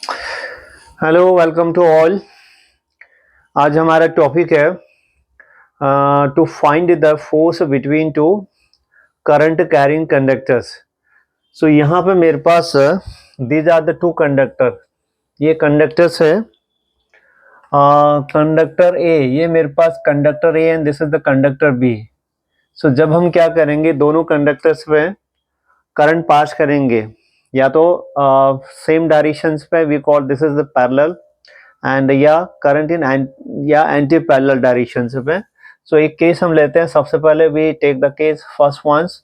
Hello, welcome to all. आज हमारा topic है to find the force between two current carrying conductors. So यहाँ पे मेरे पास these are the two conductor. ये कंडक्टर्स है, कंडक्टर ए, ये मेरे पास conductor A and this is the conductor B. So जब हम क्या करेंगे, दोनों कंडक्टर्स पे करंट पास करेंगे, या तो सेम डायरेक्शंस पे, we call this is the parallel, and या करंट इन या एंटी पैरेलल डायरेक्शन पे। सो एक केस हम लेते हैं। सबसे पहले we take the case first once,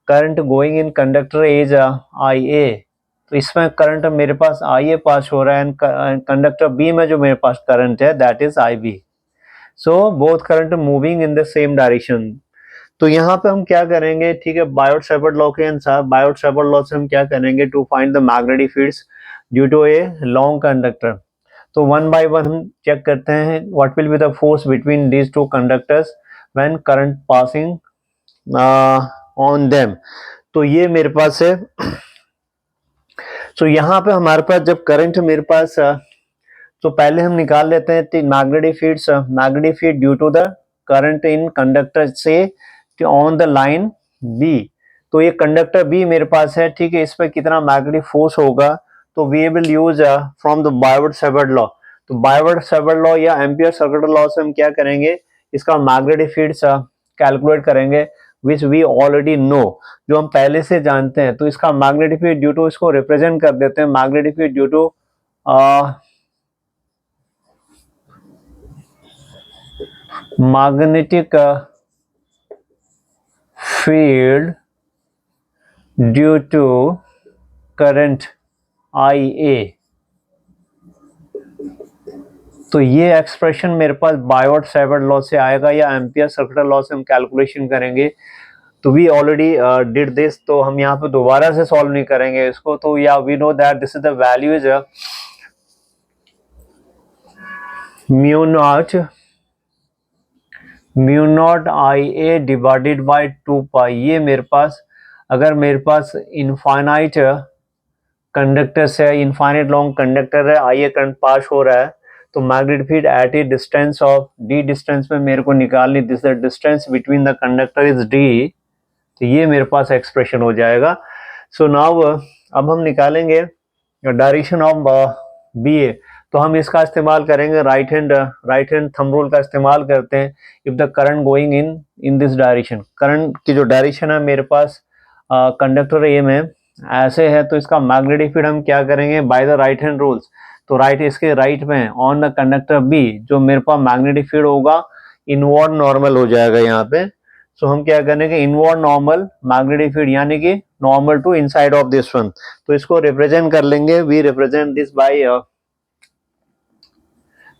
current going in conductor is I A. तो इसमें करंट मेरे पास आई ए पास हो रहा है, एंड कंडक्टर बी में जो मेरे पास करंट है that is I B. So both current moving in the same direction. तो यहाँ पे हम क्या करेंगे, ठीक है, बायोट-सावर्त लॉ के अनुसार, बायोट-सावर्त लॉ से हम क्या करेंगे, to find the magnetic fields due to a long conductor. तो वन बाय वन हम चेक करते हैं what will be the force between these two conductors when current passing on them. तो ये मेरे पास है। सो यहाँ पे हमारे पास जब करंट मेरे पास तो पहले हम निकाल लेते हैं magnetic fields. Magnetic field due to the current in conductor से ऑन द लाइन बी। तो ये कंडक्टर बी मेरे पास है, ठीक है, इस पर कितना मैग्नेटिक फोर्स होगा, तो we will use from the Biot Savart law. तो बायोट-सावर्त लॉ या एम्पियर सर्कुलर लॉ से हम क्या करेंगे, इसका मैग्नेटिक फील्ड्स कैलकुलेट करेंगे, विच वी ऑलरेडी नो, जो हम पहले से जानते हैं। तो इसका मैग्नेटिक फील्ड ड्यू टू, इसको रिप्रेजेंट कर देते हैं, magnetic field due to magnetic field due to current IA। तो ये एक्सप्रेशन मेरे पास बायोट-सावर्त लॉ से आएगा या एम्पियर सर्कुलर लॉ से हम कैलकुलेशन करेंगे। तो वी ऑलरेडी डिड दिस, तो हम यहाँ पे दोबारा से सॉल्व नहीं करेंगे इसको। तो या we know that this is the value is mu naught I A divided by 2 pi. ये मेरे पास, अगर मेरे पास इनफाइनाइट कंडक्टर है, इनफाइनाइट लॉन्ग कंडक्टर है, आई ए करंट पास हो रहा है, तो magnetic field at a distance of D, distance में मेरे को निकालनी, this the distance between the conductor is D. तो ये मेरे पास एक्सप्रेशन हो जाएगा। सो नाउ अब हम निकालेंगे डायरेक्शन ऑफ बी ए। तो हम इसका इस्तेमाल करेंगे, राइट हैंड थंब रूल का इस्तेमाल करते हैं। If the current going in this direction, current की जो डायरेक्शन है मेरे पास कंडक्टर ए में ऐसे है, तो इसका मैग्नेटिक फील्ड हम क्या करेंगे, by the right hand rules. तो राइट, इसके राइट में ऑन द कंडक्टर बी जो मेरे पास मैग्नेटिक फील्ड होगा इनवर्ड नॉर्मल हो जाएगा यहाँ पे। सो हम क्या करेंगे, इनवर्ड नॉर्मल मैग्नेटिक फील्ड, यानी कि normal to inside of this one. तो इसको रिप्रेजेंट कर लेंगे, वी रिप्रेजेंट दिस बाय,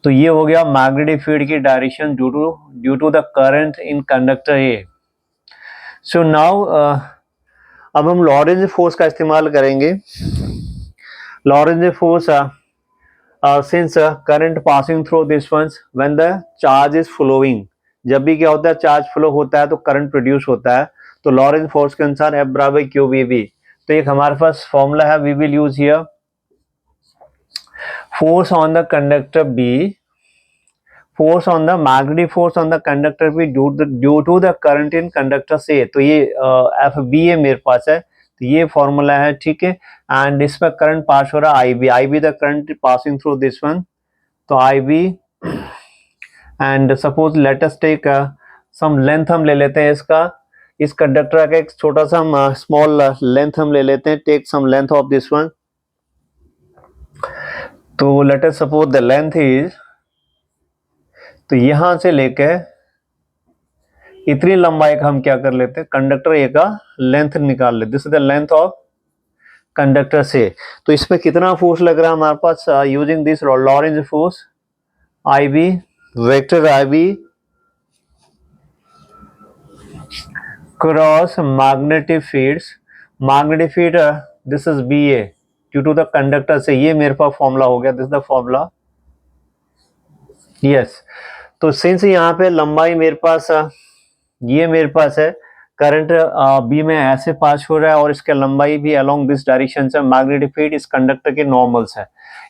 तो ये हो गया मैग्नेटिक फील्ड की direction due to the current in conductor A. So now अब हम लॉरेंज फोर्स का इस्तेमाल करेंगे। Lorentz force since current passing through this ones when the charge is flowing, जब भी क्या होता है, चार्ज फ्लो होता है तो करंट प्रोड्यूस होता है। तो लॉरेंज फोर्स के अनुसार एफ बराबर क्यू वी बी। तो एक हमारे पास फॉर्मूला है, we will use here force on the conductor B, force on the magnetic force on the conductor B due to the current in conductor से। तो ये एफ बी ए मेरे पास है, तो ये फॉर्मूला है, ठीक है। एंड इस पर करंट पास हो रहा है I B the current passing through this one, तो I B. And suppose let us take some length, हम ले लेते हैं इसका, इस कंडक्टर का एक छोटा सा स्मॉल लेंथ हम ले लेते हैं, take some length of this one. तो let us suppose the length is, तो यहां से लेके इतनी लंबाई का हम क्या कर लेते हैं, कंडक्टर ए का लेंथ निकाल लेते, this is the length of conductor से। तो इस पे कितना फोर्स लग रहा है हमारे पास, using this Lorentz force, I B vector I B cross magnetic field this is B A due to the conductor से। ये मेरे पास फॉर्मूला हो गया, दिस द फॉर्मूला, यस। तो सिंस यहाँ पे लंबाई मेरे पास ये मेरे पास है करंट बी में ऐसे पास हो रहा है और इसके लंबाई भी अलोंग दिस डायरेक्शन से, मैग्नेटिक फील्ड इस कंडक्टर के नॉर्मल्स है,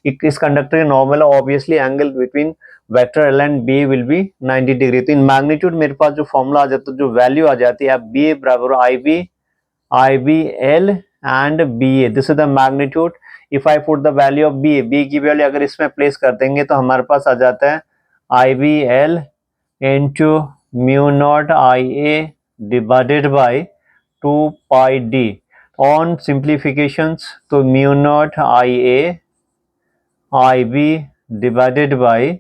इस कंडक्टर के नॉर्मल है, obviously angle between vector L and B will be 90 degree. तो इन मैग्नीट्यूड मेरे पास जो फॉर्मूला आ जाता है, जो वैल्यू आ जाती है, बी बराबर I B L and B A, this is the magnitude. If I put the value of B A, B की वैल्यू अगर इसमें प्लेस कर देंगे तो हमारे पास आ जाता है I B L into mu naught I A divided by 2 pi D. On simplifications तो mu naught I B divided by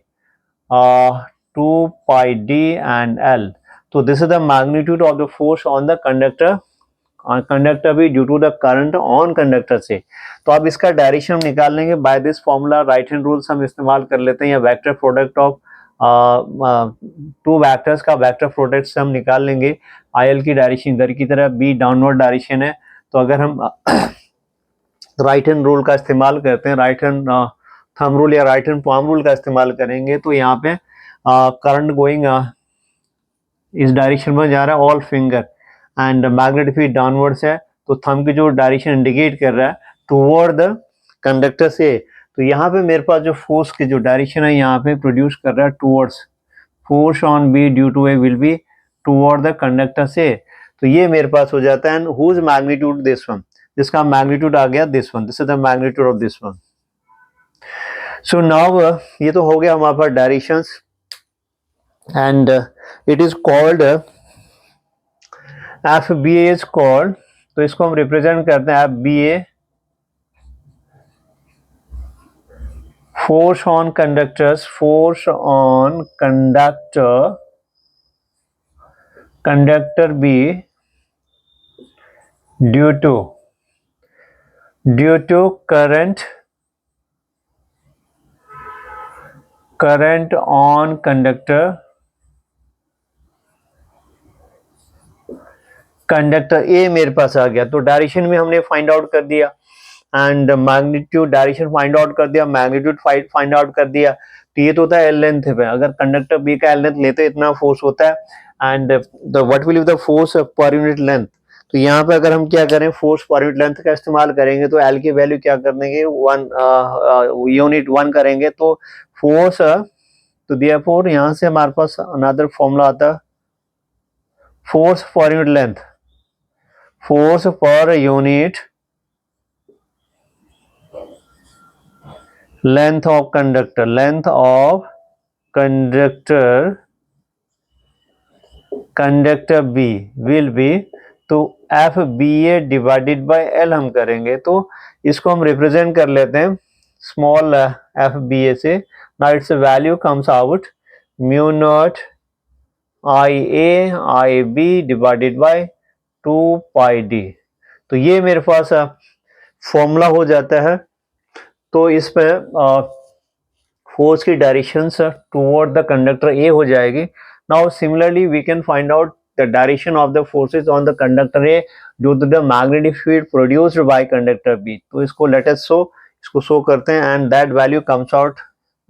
2 pi d and L. So this is the magnitude of the force on the conductor भी due to the current on conductor से। तो अब इसका direction हम निकाल लेंगे by this formula, right hand rules हम इस्तेमाल कर लेते हैं, या vector product of two vectors का वेक्टर प्रोडक्ट से हम निकाल लेंगे। आई एल की डायरेक्शन इधर की तरफ, बी डाउनवर्ड डायरेक्शन है, तो अगर हम राइट हैंड रूल का इस्तेमाल करते हैं, राइट हैंड थंब रूल या राइट हैंड पाम रूल का इस्तेमाल करेंगे, तो यहाँ पे करंट गोइंग इस डायरेक्शन में जा रहा है, all finger, and magnetic field downwards है, तो थंब की जो डायरेक्शन इंडिकेट कर रहा है टुवर्ड द कंडक्टर से। तो यहाँ पे मेरे पास जो फोर्स की जो डायरेक्शन है यहाँ पे प्रोड्यूस कर रहा है towards, force on B due to A will be toward the conductor से। तो ये मेरे पास हो जाता है, and whose magnitude this one, जिसका मैग्नीट्यूड आ गया this one, this is the magnitude of this one. So now ये तो हो गया हमारे पास directions, and it is called F B A is called, तो इसको हम रिप्रेजेंट करते हैं F B A, force on conductors, force on conductor B due to current on conductor A मेरे पास आ गया। तो डायरेक्शन में हमने फाइंड आउट कर दिया, and magnitude direction find out कर दिया, मैग्नीट्यूड फाइंड आउट कर दिया। तो ये तो होता है एल लेंथ पे, अगर कंडक्टर बी का एल लेंथ लेते इतना फोर्स होता है, and the what will be the force per unit length. तो यहाँ पे अगर हम क्या करें, फोर्स पर यूनिट लेंथ का इस्तेमाल करेंगे, तो एल की वैल्यू क्या कर देंगे, 1 यूनिट 1 करेंगे, तो फोर्स, तो देयरफॉर यहाँ से हमारे पास अनदर फॉर्मूला आता है, force per unit length, force per unit length of conductor B will be, तो F B A divided by L हम करेंगे, तो इसको हम रिप्रेजेंट कर लेते हैं स्मॉल एफ बी ए से। Now it's value comes out mu naught I A I B divided by 2 pi D. तो ये मेरे पास फॉर्मूला हो जाता है। तो इसमें फोर्स की direction toward the conductor A हो जाएगी। Now similarly we can find out the direction of the forces on the conductor A due to the magnetic field produced by conductor B. तो इसको लेट अस शो, इसको show करते हैं, and that value comes out,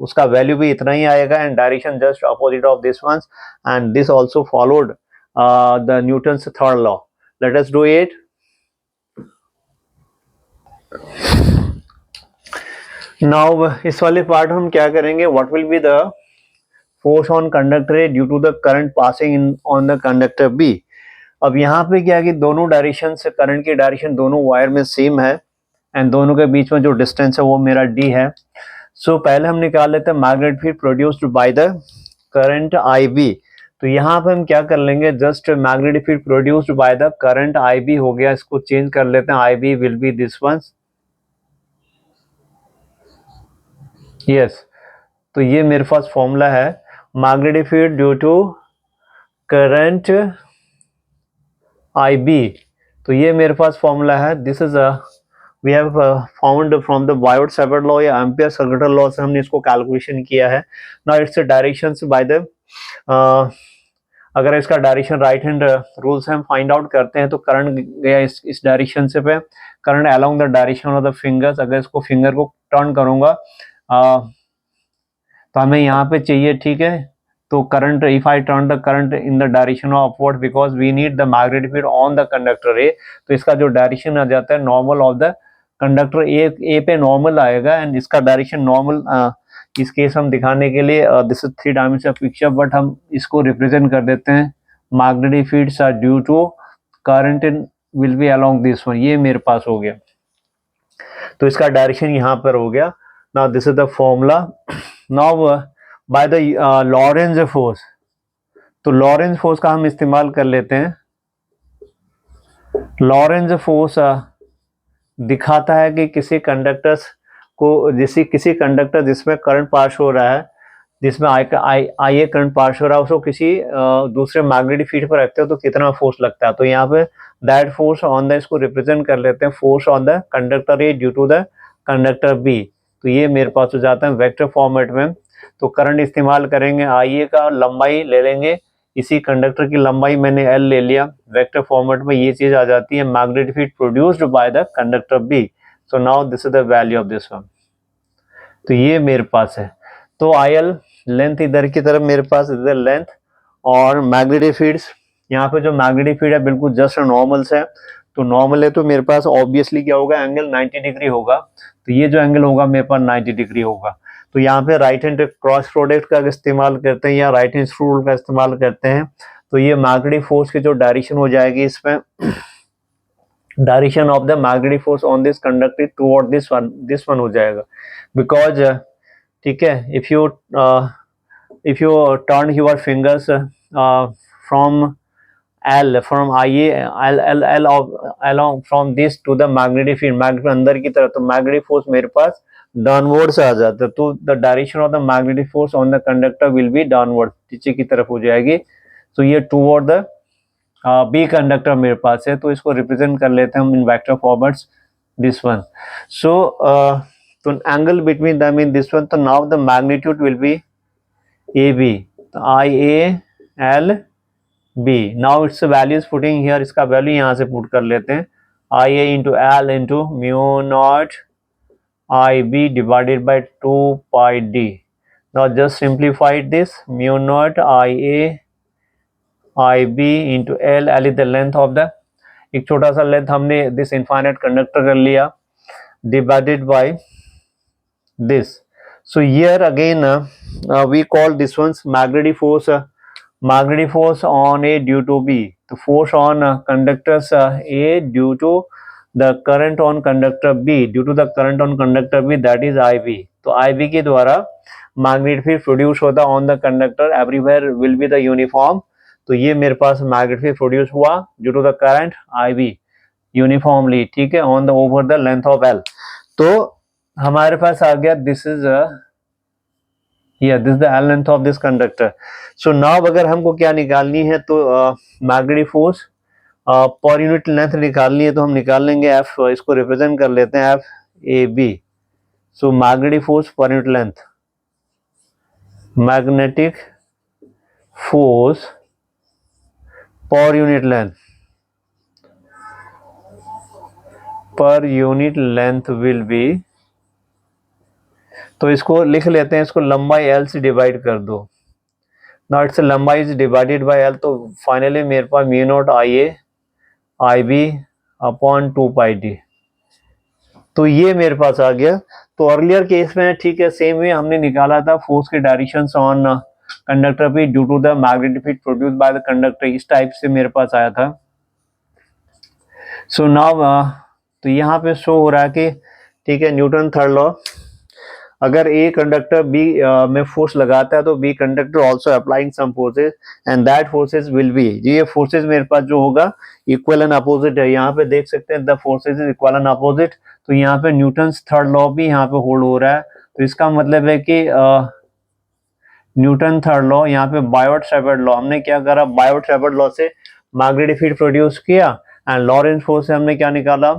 उसका value भी इतना ही आएगा, and direction just opposite of this ones, and this also followed the Newton's third law. Late us do it. Now इस वाले पार्ट हम क्या करेंगे, what will be the force on conductor A due to the current passing in on the conductor B. अब यहाँ पे क्या है कि दोनों डायरेक्शन से करंट की डायरेक्शन दोनों वायर में सेम है, एंड दोनों के बीच में जो डिस्टेंस है वो मेरा डी है। सो पहले हम निकाल लेते हैं magnetic field produced by the current I B. तो यहाँ पे हम क्या कर लेंगे, just magnetic field produced by the current I B हो गया, इसको चेंज कर लेते हैं, I B will be this one, yes. तो ये मेरे पास फॉर्मूला है, magnetic field due to current I B. तो ये मेरे पास फॉर्मूला है, this is we have found from the Biot Savart law या एम्पियर-सर्कुलर लॉ से हमने इसको कैलकुलेशन किया है। Now it's directions by the अगर इसका डायरेक्शन राइट हैंड रूल से हम फाइंड आउट करते हैं, तो करंट गया इस डायरेक्शन से पे, current along the direction of the fingers. अगर इसको फिंगर को टर्न करूंगा तो हमें यहाँ पे चाहिए, ठीक है, तो current, if I turn the current in the direction of upward because we need the magnetic field on the conductor A, तो इसका जो डायरेक्शन आ जाता है normal of the conductor A पे नॉर्मल आएगा एंड इसका डायरेक्शन नॉर्मल, इस केस हम दिखाने के लिए this is 3 dimensional picture, but हम इसको रिप्रेजेंट कर देते हैं magnetic fields are due to current in will be along this one, ये मेरे पास हो गया, तो इसका डायरेक्शन यहाँ पर हो गया। Now this is the formula. Now by the Lorentz force, तो लॉरेंज फोर्स का हम इस्तेमाल कर लेते हैं। लॉरेंज फोर्स दिखाता है कि किसी कंडक्टर्स को, जैसे किसी कंडक्टर जिसमें करंट पास हो रहा है, जिसमें आई ए करंट पास हो रहा है, उसको किसी दूसरे मैग्नेटिक फील्ड पर रखते हो तो कितना फोर्स लगता है, तो यहाँ पे दैट फोर्स ऑन द, इसको रिप्रेजेंट कर लेते हैं force on the conductor A due to the conductor B, तो ये मेरे पास हो जाता है वेक्टर फॉर्मेट में। तो करंट इस्तेमाल करेंगे, आई ए का लंबाई ले लेंगे, इसी कंडक्टर की लंबाई मैंने एल ले लिया, वेक्टर फॉर्मेट में ये चीज आ जाती है magnetic field produced by the conductor B. So now this is the value of this one, तो ये मेरे पास है। तो आई एल लेंथ इधर की तरफ मेरे पास इधर लेंथ, और मैग्नेटिक फील्ड्स, यहाँ पे जो मैग्नेटिक फील्ड है बिल्कुल जस्ट नॉर्मल से है, तो नॉर्मल है तो मेरे पास ऑब्वियसली क्या होगा, एंगल 90 डिग्री होगा, तो ये जो एंगल होगा मेरे पास 90 डिग्री होगा। तो यहाँ पे राइट हैंड क्रॉस प्रोडक्ट का इस्तेमाल करते हैं या राइट हैंड स्क्रू रूल का इस्तेमाल करते हैं, तो ये मैग्नेटिक फोर्स की जो डायरेक्शन हो जाएगी इसमें, direction of the magnetic force on this conductor toward this one हो जाएगा, बिकॉज ठीक है, if you turn your fingers from L from IA L along from this to the magnetic field, magnetic अंदर की तरफ, तो मैग्नेटिक फोर्स मेरे पास downward से आ जाता है, तो the direction of the magnetic force on the conductor will be downward, नीचे की तरफ हो जाएगी। तो ये टुवर्ड द बी कंडक्टर मेरे पास है, तो इसको रिप्रेजेंट कर लेते हैं हम in vector formats this one. So तो angle between them in this one, तो now the magnitude will be A B, तो I A L B, now it's values putting here, इसका वैल्यू यहाँ से पुट कर लेते हैं, I A into L into mu naught I B divided by 2 pi D. Now just simplified this, mu naught I A I B into L, L is the length of the, एक छोटा सा length हमने this infinite conductor कर लिया, divided by this. So here again we call this one's magnetic force on A due to B. The force on conductors A due to the current on conductor B, due to the current on conductor B, that is IB. तो IB के द्वारा magnetic field produce होता on the conductor, everywhere will be the uniform, तो ये मेरे पास magnetic field produce हुआ due to the current IB uniformly, ठीक है, on the over the length of L। तो हमारे पास आ गया this is this the L length of this conductor. So now अगर हमको क्या निकालनी है, तो magnetic force per unit length निकालनी है, तो हम निकाल लेंगे एफ, इसको रिप्रेजेंट कर लेते हैं F A B. So magnetic force per unit length, magnetic force per unit length, per unit length will be, तो इसको लिख लेते हैं, इसको लंबाई एल से डिवाइड कर दो, नाउ इट्स लंबाई इज डिवाइडेड बाय एल, तो फाइनली मेरे पास mu naught I A I B upon 2 pi D, तो ये मेरे पास आ गया। तो अर्लियर केस में ठीक है, सेम वे हमने निकाला था फोर्स के डायरेक्शंस ऑन कंडक्टर पे due to the magnetic field produced by the conductor, इस टाइप से मेरे पास आया था। सो नाउ तो यहाँ पे शो हो रहा है कि ठीक है, न्यूटन थर्ड लॉ, अगर ए कंडक्टर बी में फोर्स लगाता है तो B conductor also applying some forces and that forces will be, ये फोर्सेस मेरे पास जो होगा इक्वल एंड अपोजिट है, यहाँ पे देख सकते हैं the forces is equal and opposite, तो यहाँ पे न्यूटन्स थर्ड लॉ भी यहाँ पे होल्ड हो रहा है, तो इसका मतलब है कि न्यूटन थर्ड लॉ, यहाँ पे बायोट-सावर्त लॉ, हमने क्या करा, बायोट-सावर्त लॉ से मैग्नेटिक फील्ड प्रोड्यूस किया एंड लॉरेंज फोर्स से हमने क्या निकाला,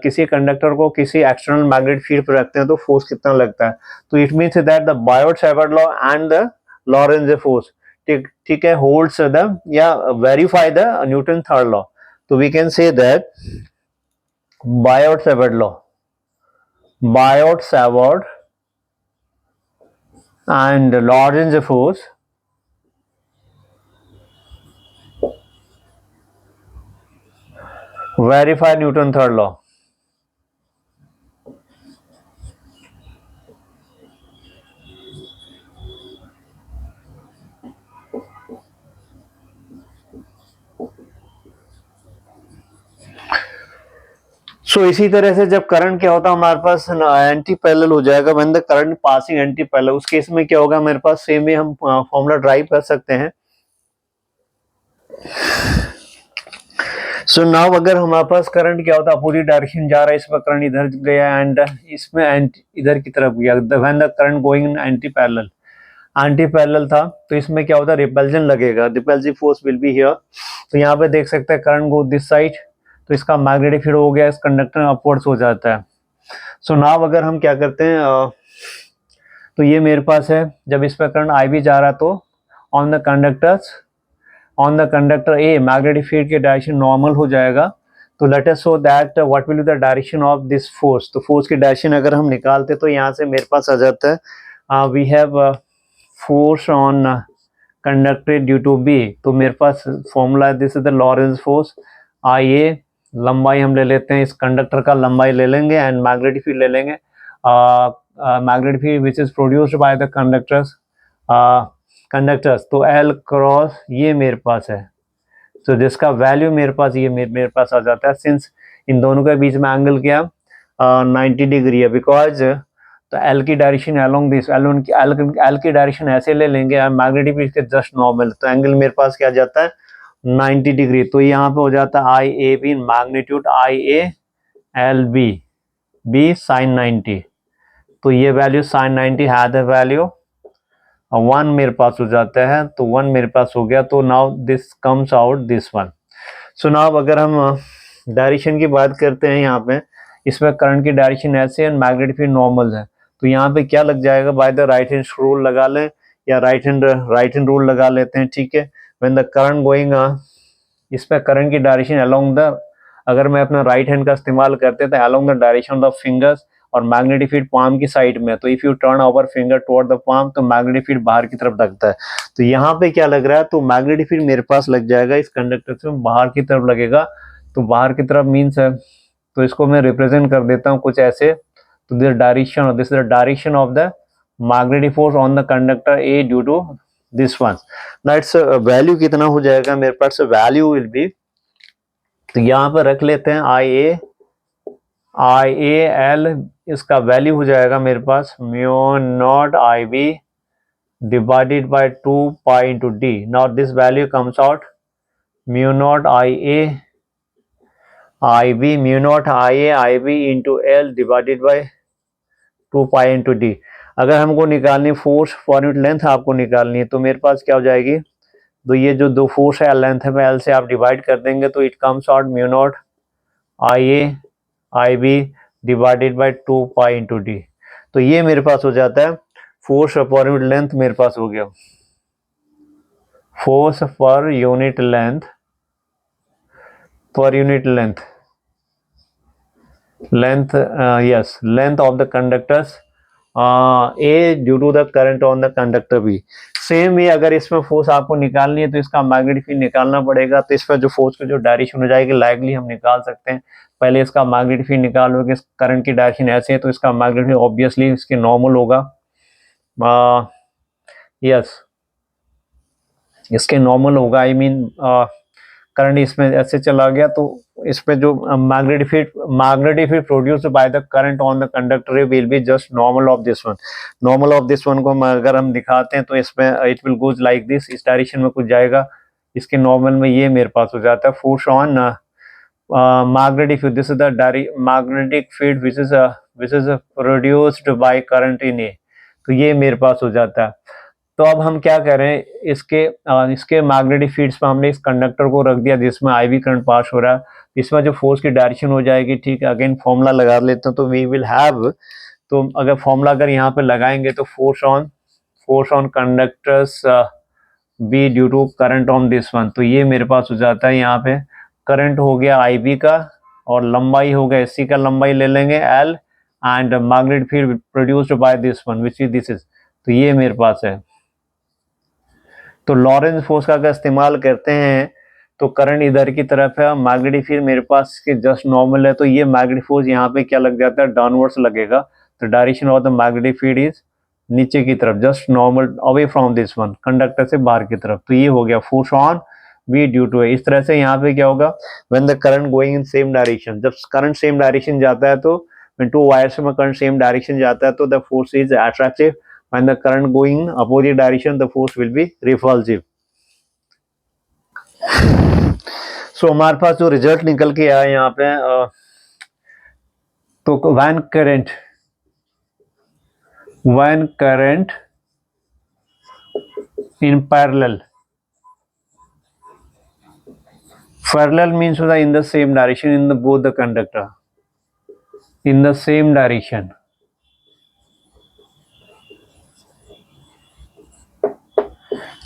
किसी कंडक्टर को किसी एक्सटर्नल मैग्नेटिक फील्ड पर रखते हैं तो फोर्स कितना लगता है, तो it means that the Biot Savart law and the Lorentz force ठीक है होल्ड्स द या verify the Newton third law, तो we can say that Biot Savart law, Biot Savart and Lorentz force verify Newton third law. So इसी तरह से जब current क्या होता है हमारे पास एंटी पैरेलल हो जाएगा, when the current passing anti parallel, उस केस में क्या होगा मेरे पास सेम ही हम फॉर्मूला ड्राइव कर सकते हैं। सो नाउ अगर हमारे पास करंट क्या होता है अपोजिट डायरेक्शन जा रहा है, इसमें करंट इधर गया एंड इसमें इधर की तरफ गया, when the current going in anti parallel था, तो इसमें क्या होता है रिपल्जन लगेगा, repulsive force will be here. तो यहाँ पे देख सकते हैं करंट गो दिस साइड, तो इसका मैग्नेटिक फील्ड हो गया इस कंडक्टर में अपवर्ड्स हो जाता है। सो नाउ अगर हम क्या करते हैं तो ये मेरे पास है, जब इस पर करंट आई भी जा रहा तो on the conductor a magnetic field के डायरेक्शन नॉर्मल हो जाएगा। तो let us show that what will be the direction of this force. तो फोर्स की डायरेक्शन अगर हम निकालते तो यहाँ से मेरे पास आ जाता है we have force on conductor due to B. तो मेरे पास formula this is the Lorentz force, I A लंबाई हम ले लेते हैं, इस कंडक्टर का लंबाई ले लेंगे एंड मैग्नेटिक फील्ड ले लेंगे, magnetic field which is produced by the conductors. तो एल क्रॉस ये मेरे पास है, तो जिसका वैल्यू मेरे पास ये मेरे पास आ जाता है, सिंस इन दोनों के बीच में एंगल क्या 90 डिग्री है, बिकॉज तो एल की डायरेक्शन अलोंग दिस, एल की डायरेक्शन ऐसे ले लेंगे मैग्नेटिक फील्ड के जस्ट नॉर्मल, तो एंगल मेरे पास क्या जाता है 90 डिग्री। तो यहाँ पे हो जाता है I A B magnitude I A L B sine 90। तो ये वैल्यू साइन 90 है द वैल्यू 1 मेरे पास हो जाता है, तो 1 मेरे पास हो गया। तो now this comes out this 1। So now अगर हम डायरेक्शन की बात करते हैं, यहाँ पे इसमें करंट की डायरेक्शन ऐसे है, मैग्नेटिक फील्ड नॉर्मल है, तो यहाँ पे क्या लग जाएगा, by the right hand rule लगा लें या राइट हैंड रूल लगा लेते हैं, ठीक है। व्हेन द करंट गोइंग इस पे करंट की डायरेक्शन अलोंग द, अगर मैं अपना राइट हैंड का इस्तेमाल करते हैं तो along the direction of the fingers, और मैग्नेटिक फील्ड पाम की साइड में, तो if U turn over finger toward the palm तो मैग्नेटिक फील्ड बाहर की तरफ लगता है। तो यहाँ पे क्या लग रहा है, तो मैग्नेटिक फील्ड मेरे पास लग जाएगा इस कंडक्टर से बाहर की तरफ लगेगा। तो बाहर की तरफ मीन्स है, तो इसको मैं रिप्रेजेंट कर देता हूँ कुछ ऐसे। तो this is the direction of the magnetic force on the conductor A due to this one. That's value कितना हो जाएगा मेरे पास, वैल्यू विल बी, तो यहाँ पर रख लेते हैं आई ए एल, इसका वैल्यू हो जाएगा मेरे पास mu naught I B divided by 2 pi into D. Now this value comes out mu naught I B into L divided by 2 pi into D. अगर हमको निकालनी फोर्स पर यूनिट लेंथ आपको निकालनी है, तो मेरे पास क्या हो जाएगी, तो ये जो दो फोर्स है लेंथ है, एल से आप डिवाइड कर देंगे तो it comes out mu naught I B divided by 2 pi into D. तो ये मेरे पास हो जाता है फोर्स पर यूनिट लेंथ, मेरे पास हो गया force per unit length yes, length of the conductors A due to the current on the conductor B। Same ही अगर इसमें फोर्स आपको निकालनी है तो इसका मैग्नेटिक फील्ड निकालना पड़ेगा, तो इस पर जो फोर्स की जो डायरेक्शन हो जाएगी लाइकली हम निकाल सकते हैं। पहले इसका मैग्नेटिक फील्ड निकालोगे, करंट की डायरेक्शन ऐसे है तो इसका मैग्नेटिक फील्ड ऑब्वियसली इसके नॉर्मल होगा, यस इसके नॉर्मल होगा, आई मीन करंट इसमें ऐसे चला गया तो इसमें जो magnetic field produced by the current on the conductor will be just normal of this one को अगर हम दिखाते हैं तो इसमें it will goes like this, इस डायरेक्शन में कुछ जाएगा, इसके नॉर्मल में ये मेरे पास हो जाता है force on magnetic field, this is the magnetic field which is produced by current in A. तो ये मेरे पास हो जाता है। तो अब हम क्या करें, इसके मैग्नेटिक फील्ड्स पे हमने इस कंडक्टर को रख दिया जिसमें आईवी करंट पास हो रहा है, इसमें जो फोर्स की डायरेक्शन हो जाएगी, ठीक है, अगेन फॉर्मूला लगा लेते हैं, तो वी विल हैव, तो अगर फॉर्मूला अगर यहाँ पे लगाएंगे तो force on conductors B due to current on this one, तो ये मेरे पास हो जाता है, यहाँ पे करंट हो गया आई का और लंबाई हो गया सी का, लंबाई ले लेंगे L and magnetic field produced by this one which is this is, तो ये मेरे पास है। तो लॉरेंस फोर्स का अगर इस्तेमाल करते हैं तो करंट इधर की तरफ है, मैग्नेटिक फील्ड मेरे पास के जस्ट नॉर्मल है, तो ये मैग्नेटिक फोर्स यहाँ पे क्या लग जाता है, डाउनवर्ड्स लगेगा। तो direction of the magnetic field is नीचे की तरफ, just normal away from this one, conductor से बाहर की तरफ। तो ये हो गया force on V due to है। इस तरह से यहाँ पे क्या होगा, when the current going in same direction, जब करंट सेम डायरेक्शन जाता है तो व्हेन टू वायर्स में करंट सेम डायरेक्शन जाता है तो the force is attractive, when the current going in opposite direction the force will be repulsive. So हमारे पास जो रिजल्ट निकल के आया यहाँ पे, तो when current in parallel means in the same direction, in the both the conductor in the same direction,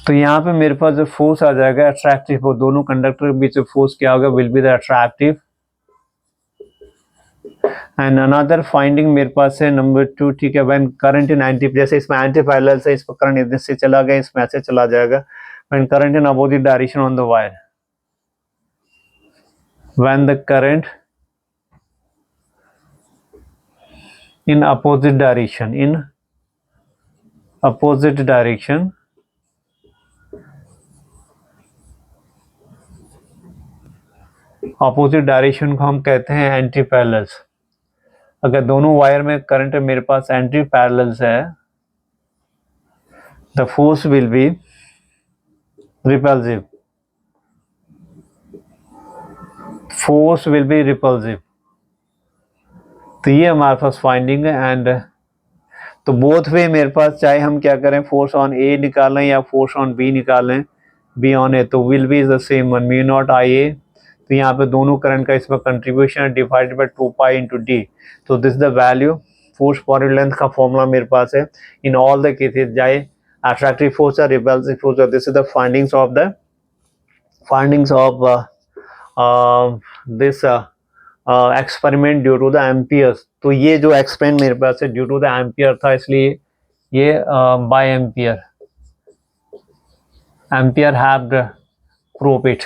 तो यहाँ पे मेरे पास जो फोर्स आ जाएगा अट्रैक्टिव, वो दोनों कंडक्टर के बीच फोर्स क्या होगा, will be the attractive. And another finding मेरे पास है नंबर 2, ठीक है, व्हेन करंट इन एंटी, जैसे इसमें एंटी पैरेलल से इस पर करंट इधर से चला गया, इसमें ऐसे चला जाएगा। When current in opposite direction on the wire, when the current in opposite direction, opposite direction को हम कहते हैं एंटी पैरेलल्स। अगर दोनों वायर में करंट मेरे पास एंटी पैरेलल्स है, the force will be repulsive, तो ये हमारे पास फाइंडिंग है। एंड तो बोथ वे मेरे पास, चाहे हम क्या करें, फोर्स ऑन ए निकालें या फोर्स ऑन बी निकालें, बी ऑन ए, तो will be is the same one, mu naught I A. तो यहाँ पे दोनों करंट का इसमें contribution divided by 2 pi into D. तो this the value force per length का फॉर्मूला मेरे पास है इन ऑल द केसेस, चाहे अट्रैक्टिव फोर्स या repulsive force. This is the findings of this experiment due to the Ampere's. तो ये जो एक्सपेरिमेंट मेरे पास है ड्यू टू द एम्पियर था, इसलिए ये by ampere have prove it.